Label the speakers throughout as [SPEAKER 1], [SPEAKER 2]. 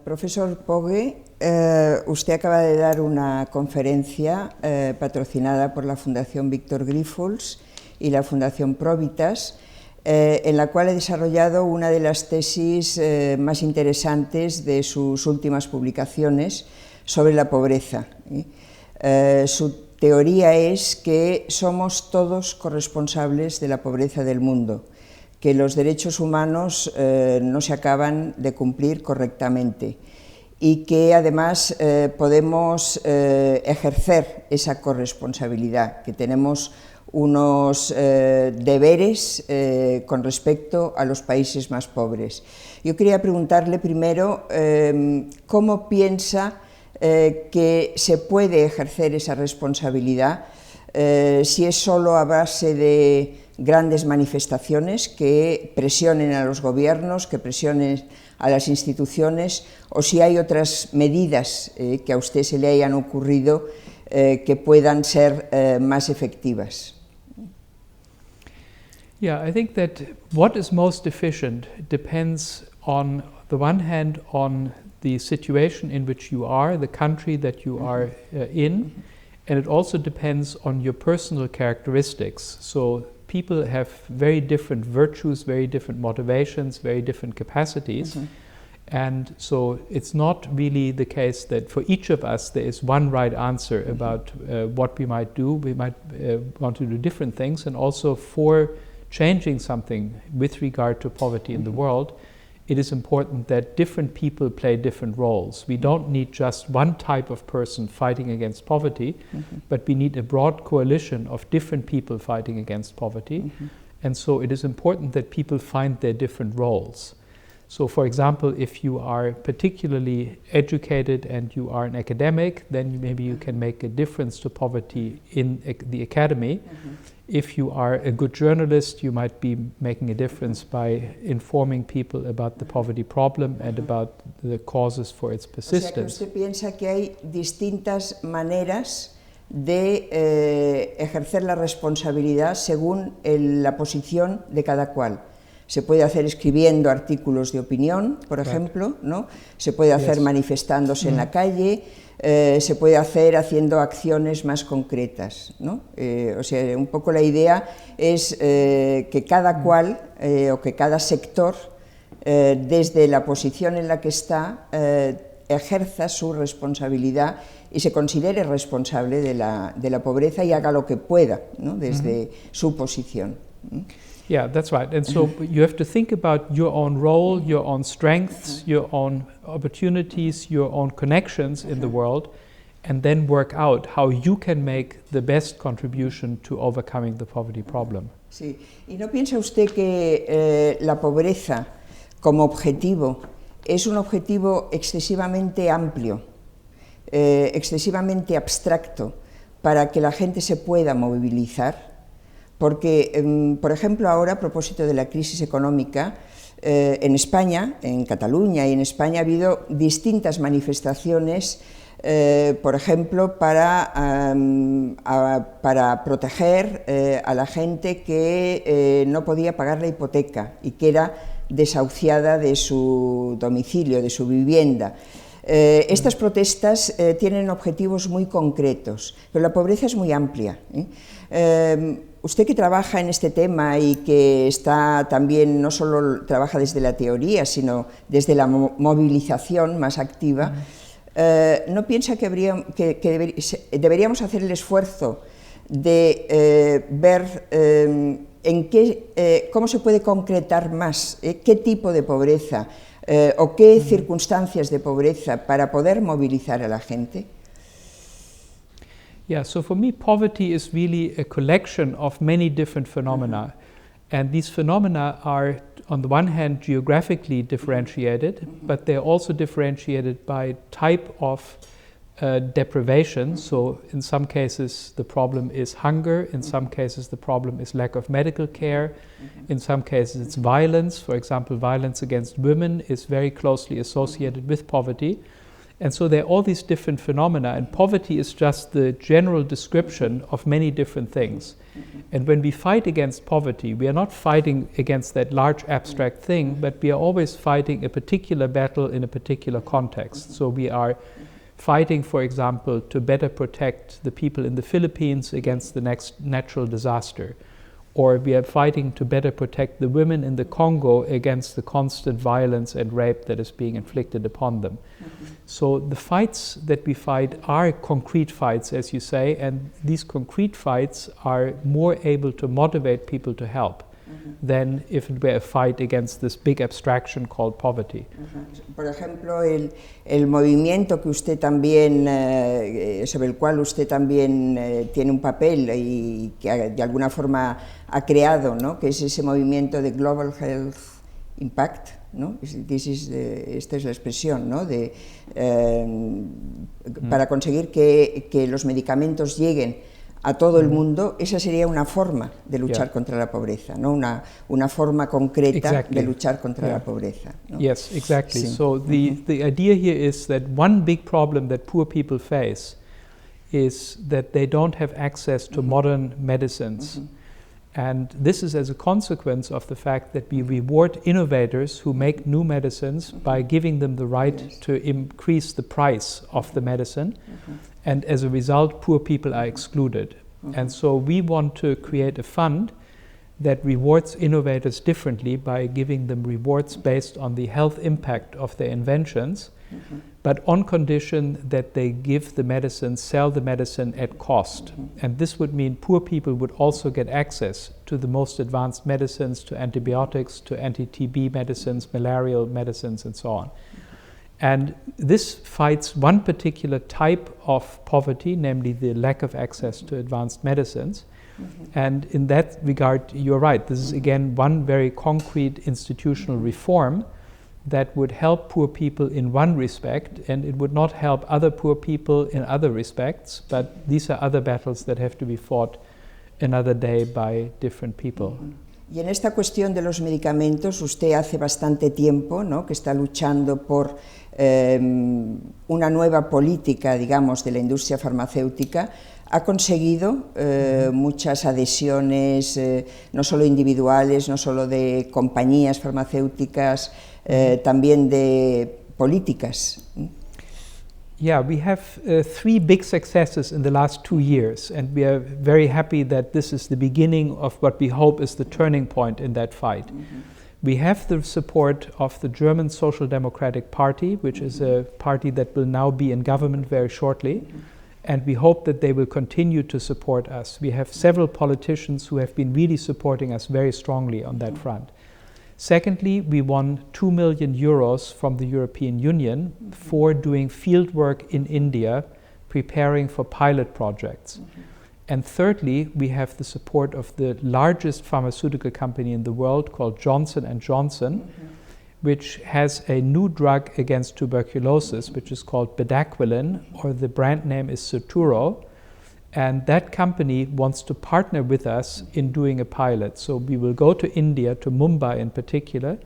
[SPEAKER 1] Profesor Pogge, usted acaba de dar una conferencia patrocinada por la Fundación Víctor Grífols y la Fundación Provitas, en la cual ha desarrollado una de las tesis más interesantes de sus últimas publicaciones sobre la pobreza. Su teoría es que somos todos corresponsables de la pobreza del mundo, que los derechos humanos no se acaban de cumplir correctamente y que además podemos ejercer esa corresponsabilidad, que tenemos unos deberes con respecto a los países más pobres. Yo quería preguntarle primero cómo piensa que se puede ejercer esa responsabilidad, si es solo a base de grandes manifestaciones que presionen a los gobiernos, que presionen a las instituciones, o si hay otras medidas que a usted se le hayan ocurrido que puedan ser más efectivas.
[SPEAKER 2] Yeah, I think that what is most efficient depends on the one hand on the situation in which you are, the country that you are in, and it also depends on your personal characteristics. So people have very different virtues, very different motivations, very different capacities. And so it's not really the case that for each of us there is one right answer about what we might do. We might want to do different things, and also for changing something with regard to poverty in the world, it is important that different people play different roles. We don't need just one type of person fighting against poverty, but we need a broad coalition of different people fighting against poverty. And so it is important that people find their different roles. So for example, if you are particularly educated and you are an academic, then maybe you can make a difference to poverty in the academy. If you are a good journalist, you might be making a difference by informing people about the poverty problem and about the causes for its persistence.
[SPEAKER 1] O sea, que usted piensa que hay distintas maneras de ejercer la responsabilidad según la posición de cada cual. Se puede hacer escribiendo artículos de opinión, por ejemplo, ¿no? Se puede hacer manifestándose en la calle, se puede hacer haciendo acciones más concretas, ¿no? O sea, un poco la idea es que cada cual o que cada sector, desde la posición en la que está, ejerza su responsabilidad y se considere responsable de la pobreza y haga lo que pueda, ¿no? Desde su posición.
[SPEAKER 2] Yeah, that's right. And so you have to think about your own role, your own strengths, your own opportunities, your own connections in the world, and then work out how you can make the best contribution to overcoming the poverty problem.
[SPEAKER 1] Sí. ¿Y no piensa usted que la pobreza como objetivo es un objetivo excesivamente amplio, excesivamente abstracto, para que la gente se pueda movilizar? Porque, por ejemplo, ahora, a propósito de la crisis económica, en España, en Cataluña y en España, ha habido distintas manifestaciones, por ejemplo, para proteger a la gente que no podía pagar la hipoteca y que era desahuciada de su domicilio, de su vivienda. Estas protestas tienen objetivos muy concretos, pero la pobreza es muy amplia. Usted que trabaja en este tema y que está también, no solo trabaja desde la teoría, sino desde la movilización más activa, ¿no piensa que deberíamos hacer el esfuerzo de ver cómo se puede concretar más, qué tipo de pobreza o qué circunstancias de pobreza para poder movilizar a la gente?
[SPEAKER 2] Yeah, so for me, poverty is really a collection of many different phenomena. And these phenomena are, on the one hand, geographically differentiated, but they're also differentiated by type of deprivation. So in some cases, the problem is hunger. In some cases, the problem is lack of medical care. In some cases, it's violence. For example, violence against women is very closely associated with poverty. And so there are all these different phenomena, and poverty is just the general description of many different things. And when we fight against poverty, we are not fighting against that large abstract thing, but we are always fighting a particular battle in a particular context. So we are fighting, for example, to better protect the people in the Philippines against the next natural disaster. Or we are fighting to better protect the women in the Congo against the constant violence and rape that is being inflicted upon them. So the fights that we fight are concrete fights, as you say, and these concrete fights are more able to motivate people to help than if it were a fight against this big abstraction called poverty.
[SPEAKER 1] Por ejemplo, el movimiento que usted también, sobre el cual usted también tiene un papel y que de alguna forma ha creado, ¿no? Que es ese movimiento de Global Health Impact, ¿no? Esta es la expresión, ¿no? Para conseguir que los medicamentos lleguen a todo el mundo, esa sería una forma de luchar contra la pobreza, ¿no? Una forma concreta de luchar contra la pobreza, ¿no?
[SPEAKER 2] Yes, exactly.
[SPEAKER 1] Sí.
[SPEAKER 2] So the idea here is that one big problem that poor people face is that they don't have access to modern medicines. And this is as a consequence of the fact that we reward innovators who make new medicines by giving them the right to increase the price of the medicine. And as a result, poor people are excluded. And so we want to create a fund that rewards innovators differently by giving them rewards based on the health impact of their inventions, but on condition that they give the medicine, sell the medicine at cost. And this would mean poor people would also get access to the most advanced medicines, to antibiotics, to anti-TB medicines, malarial medicines, and so on. And this fights one particular type of poverty, namely the lack of access to advanced medicines. And in that regard, you're right. This is, again, one very concrete institutional reform that would help poor people in one respect, and it would not help other poor people in other respects, but these are other battles that have to be fought another day by different people.
[SPEAKER 1] Y en esta cuestión de los medicamentos, usted hace bastante tiempo, ¿no?, que está luchando por una nueva política, digamos, de la industria farmacéutica. Ha conseguido muchas adhesiones, no solo individuales, no solo de compañías farmacéuticas, también de políticas.
[SPEAKER 2] Yeah, we have 3 big successes in the last 2 years, and we are very happy that this is the beginning of what we hope is the turning point in that fight. We have the support of the German Social Democratic Party, which is a party that will now be in government very shortly, and we hope that they will continue to support us. We have several politicians who have been really supporting us very strongly on that front. Secondly, we won 2 million euros from the European Union for doing field work in India, preparing for pilot projects. And thirdly, we have the support of the largest pharmaceutical company in the world called Johnson & Johnson, which has a new drug against tuberculosis, which is called bedaquiline, or the brand name is Suturo. And that company wants to partner with us in doing a pilot. So we will go to India, to Mumbai in particular.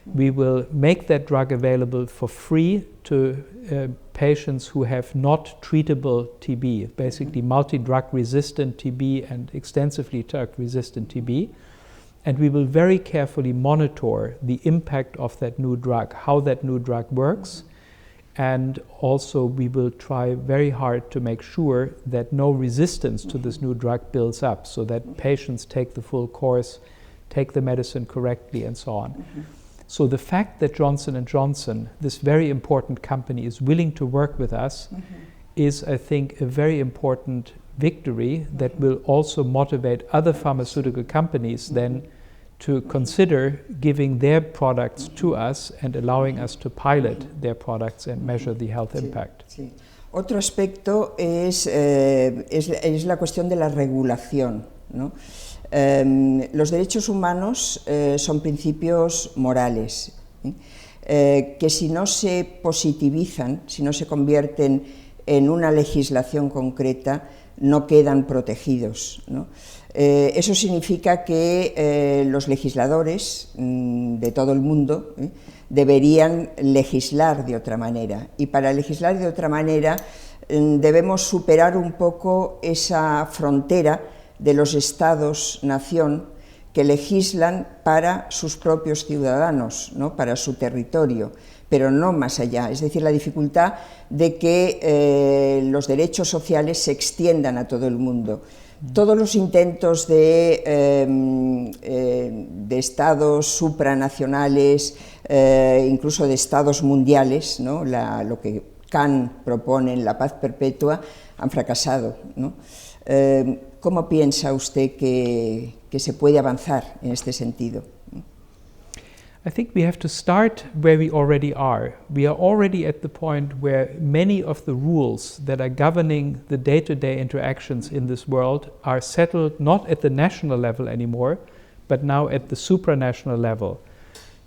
[SPEAKER 2] We will make that drug available for free to patients who have not treatable TB, basically multi-drug resistant TB and extensively drug resistant TB. And we will very carefully monitor the impact of that new drug, how that new drug works. And also we will try very hard to make sure that no resistance to this new drug builds up, so that patients take the full course, take the medicine correctly, and so on. So the fact that Johnson & Johnson, this very important company, is willing to work with us is, I think, a very important victory that will also motivate other pharmaceutical companies then to consider giving their products to us and allowing us to pilot their products and measure the health impact.
[SPEAKER 1] Sí. Otro aspecto es la cuestión de la regulación, ¿no? Los derechos humanos son principios morales, que si no se positivizan, si no se convierten en una legislación concreta, no quedan protegidos, ¿no? Eso significa que los legisladores de todo el mundo, deberían legislar de otra manera. Y para legislar de otra manera debemos superar un poco esa frontera de los estados-nación que legislan para sus propios ciudadanos, ¿no? Para su territorio, pero no más allá. Es decir, la dificultad de que los derechos sociales se extiendan a todo el mundo. Todos los intentos de estados supranacionales, incluso de estados mundiales, ¿no? Lo que Kant propone en la paz perpetua, han fracasado, ¿no? ¿Cómo piensa usted que se puede avanzar en este sentido?
[SPEAKER 2] I think we have to start where we already are. We are already at the point where many of the rules that are governing the day-to-day interactions in this world are settled not at the national level anymore, but now at the supranational level.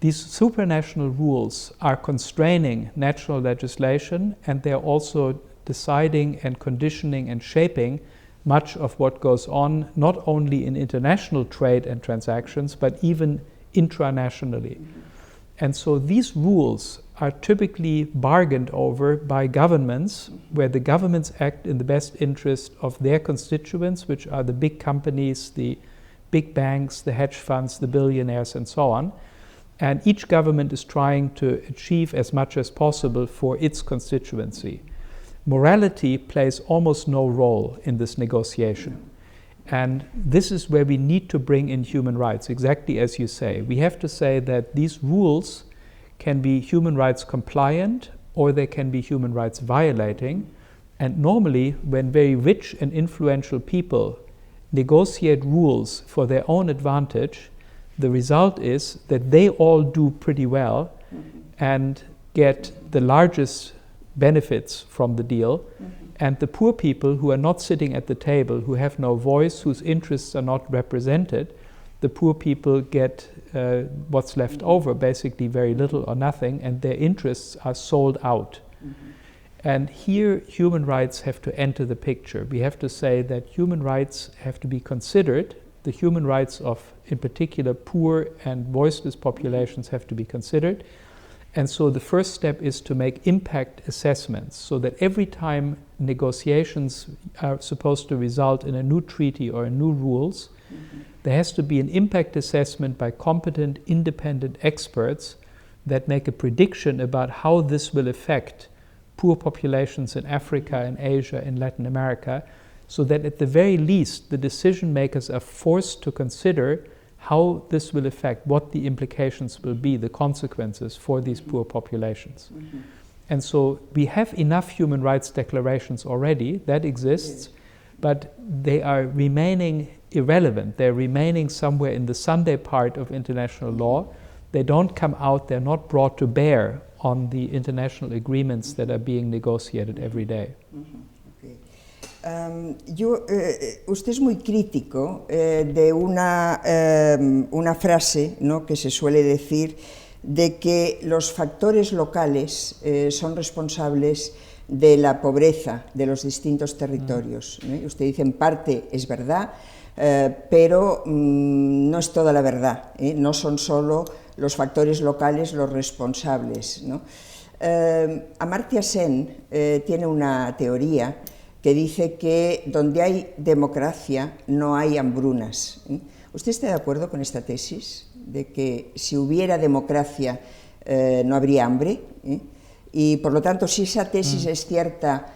[SPEAKER 2] These supranational rules are constraining national legislation, and they are also deciding and conditioning and shaping much of what goes on, not only in international trade and transactions, but even intranationally. And so these rules are typically bargained over by governments, where the governments act in the best interest of their constituents, which are the big companies, the big banks, the hedge funds, the billionaires, and so on. And each government is trying to achieve as much as possible for its constituency. Morality plays almost no role in this negotiation. And this is where we need to bring in human rights, exactly as you say. We have to say that these rules can be human rights compliant, or they can be human rights violating. And normally, when very rich and influential people negotiate rules for their own advantage, the result is that they all do pretty well and get the largest benefits from the deal, and the poor people who are not sitting at the table, who have no voice, whose interests are not represented, the poor people get what's left over, basically very little or nothing, and their interests are sold out. And here human rights have to enter the picture. We have to say that human rights have to be considered. The human rights of, in particular, poor and voiceless populations have to be considered. And so the first step is to make impact assessments, so that every time negotiations are supposed to result in a new treaty or in new rules, there has to be an impact assessment by competent, independent experts that make a prediction about how this will affect poor populations in Africa, in Asia, in Latin America, so that at the very least the decision makers are forced to consider how this will affect, what the implications will be, the consequences for these poor populations. And so we have enough human rights declarations already, that exists, but they are remaining irrelevant. They're remaining somewhere in the Sunday part of international law. They don't come out, they're not brought to bear on the international agreements that are being negotiated every day.
[SPEAKER 1] Usted es muy crítico de una frase, ¿no?, que se suele decir de que los factores locales son responsables de la pobreza de los distintos territorios. Usted dice, en parte es verdad, pero no es toda la verdad, no son solo los factores locales los responsables, ¿no? Amartya Sen tiene una teoría que dice que donde hay democracia no hay hambrunas. ¿Usted está de acuerdo con esta tesis? De que si hubiera democracia no habría hambre. Y por lo tanto, si esa tesis es cierta,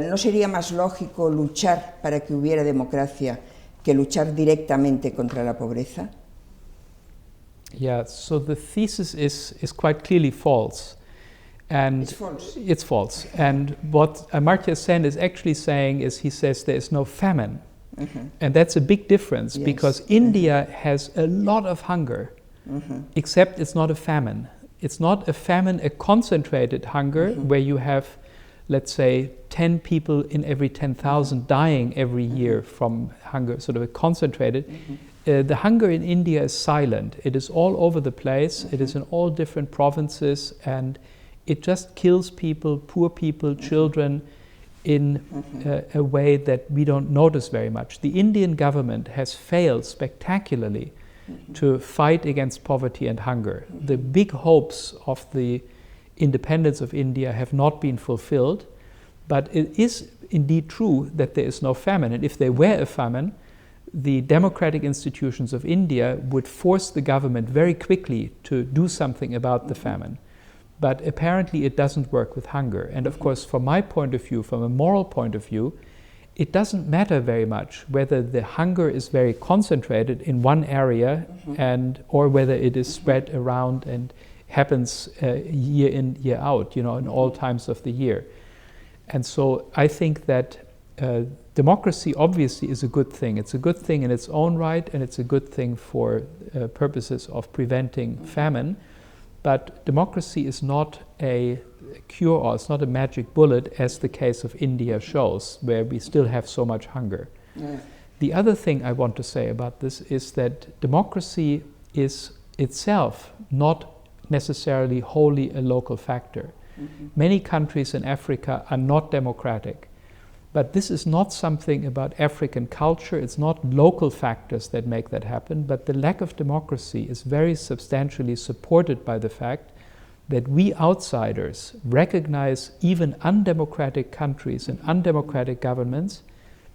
[SPEAKER 1] ¿no sería más lógico luchar para que hubiera democracia que luchar directamente contra la pobreza?
[SPEAKER 2] Yeah, so the thesis is quite clearly false. And
[SPEAKER 1] it's false.
[SPEAKER 2] It's false. And what Amartya Sen is actually saying is, he says there is no famine. And that's a big difference, because India has a lot of hunger, except it's not a famine. It's not a famine, a concentrated hunger where you have, let's say, 10 people in every 10,000 dying every year from hunger, sort of a concentrated. The hunger in India is silent. It is all over the place. It is in all different provinces, and it just kills people, poor people, children, in a way that we don't notice very much. The Indian government has failed spectacularly to fight against poverty and hunger. The big hopes of the independence of India have not been fulfilled, but it is indeed true that there is no famine. And if there were a famine, the democratic institutions of India would force the government very quickly to do something about the famine. But apparently it doesn't work with hunger. And of course, from my point of view, from a moral point of view, it doesn't matter very much whether the hunger is very concentrated in one area or whether it is spread around and happens year in, year out, in all times of the year. And so I think that democracy obviously is a good thing. It's a good thing in its own right, and it's a good thing for purposes of preventing famine. But democracy is not a cure-all, it's not a magic bullet, as the case of India shows, where we still have so much hunger. Yeah. The other thing I want to say about this is that democracy is itself not necessarily wholly a local factor. Many countries in Africa are not democratic. But this is not something about African culture, it's not local factors that make that happen, but the lack of democracy is very substantially supported by the fact that we outsiders recognize even undemocratic countries and undemocratic governments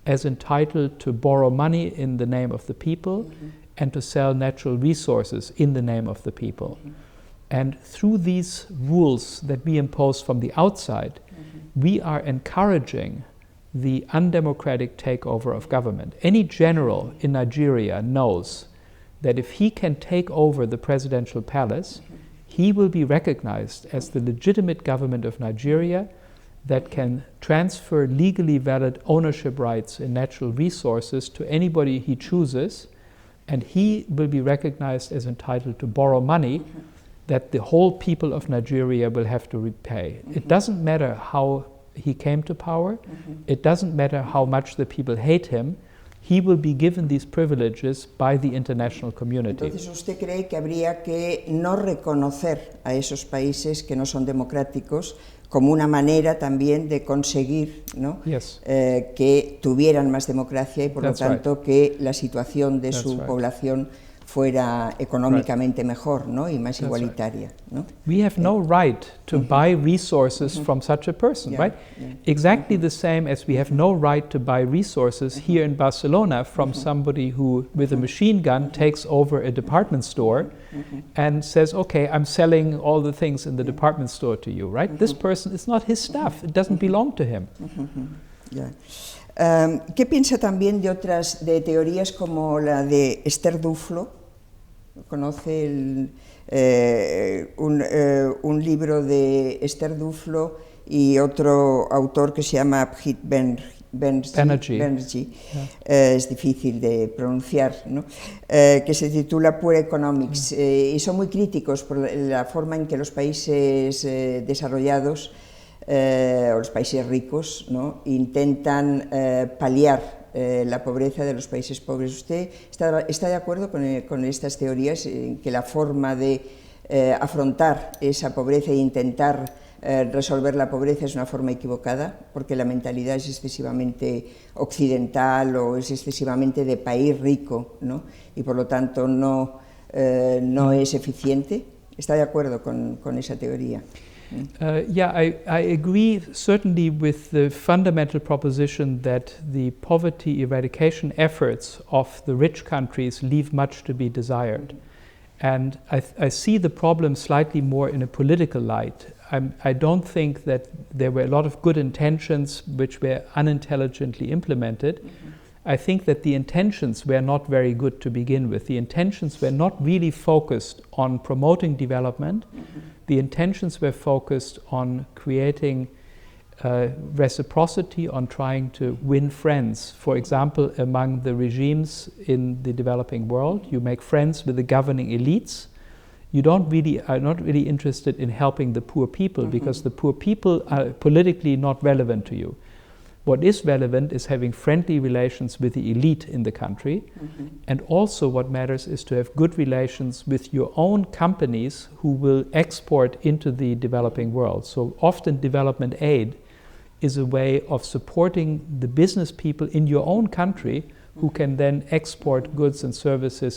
[SPEAKER 2] as entitled to borrow money in the name of the people and to sell natural resources in the name of the people. And through these rules that we impose from the outside, we are encouraging the undemocratic takeover of government. Any general in Nigeria knows that if he can take over the presidential palace, he will be recognized as the legitimate government of Nigeria that can transfer legally valid ownership rights in natural resources to anybody he chooses, and he will be recognized as entitled to borrow money that the whole people of Nigeria will have to repay. It doesn't matter how he came to power, it doesn't matter how much the people hate him, he will be given these privileges by the international community.
[SPEAKER 1] Entonces, ¿usted cree que habría que no reconocer a esos países que no son democráticos como una manera también de conseguir, ¿no?
[SPEAKER 2] Yes.
[SPEAKER 1] Que tuvieran más democracia y por
[SPEAKER 2] That's
[SPEAKER 1] lo tanto
[SPEAKER 2] right.
[SPEAKER 1] que la situación de
[SPEAKER 2] That's
[SPEAKER 1] su
[SPEAKER 2] right.
[SPEAKER 1] población fuera económicamente mejor, ¿no? Y más
[SPEAKER 2] That's
[SPEAKER 1] igualitaria, ¿no?
[SPEAKER 2] We have no right to buy resources from such a person, right? Exactly the same as we have no right to buy resources here in Barcelona from somebody who, with a machine gun, takes over a department store and says, okay, I'm selling all the things in the department store to you, right? This person, it's not his stuff, it doesn't belong to him.
[SPEAKER 1] ¿Qué piensa también de teorías como la de Esther Duflo? ¿Conoce un libro de Esther Duflo y otro autor que se llama Abhijit Banerjee? Es difícil de pronunciar, ¿no? Que se titula Poor Economics, y son muy críticos por la forma en que los países desarrollados o los países ricos, ¿no? Intentan paliar la pobreza de los países pobres. ¿Usted está de acuerdo con estas teorías, en que la forma de afrontar esa pobreza e intentar resolver la pobreza es una forma equivocada, porque la mentalidad es excesivamente occidental o es excesivamente de país rico, ¿no? Y por lo tanto no es eficiente? ¿Está de acuerdo con esa teoría?
[SPEAKER 2] Yeah, I agree certainly with the fundamental proposition that the poverty eradication efforts of the rich countries leave much to be desired. And I see the problem slightly more in a political light. I don't think that there were a lot of good intentions which were unintelligently implemented. I think that the intentions were not very good to begin with. The intentions were not really focused on promoting development. The intentions were focused on creating reciprocity, on trying to win friends. For example, among the regimes in the developing world, you make friends with the governing elites. You are not really interested in helping the poor people, because the poor people are politically not relevant to you. What is relevant is having friendly relations with the elite in the country, and also what matters is to have good relations with your own companies who will export into the developing world. So often development aid is a way of supporting the business people in your own country who can then export goods and services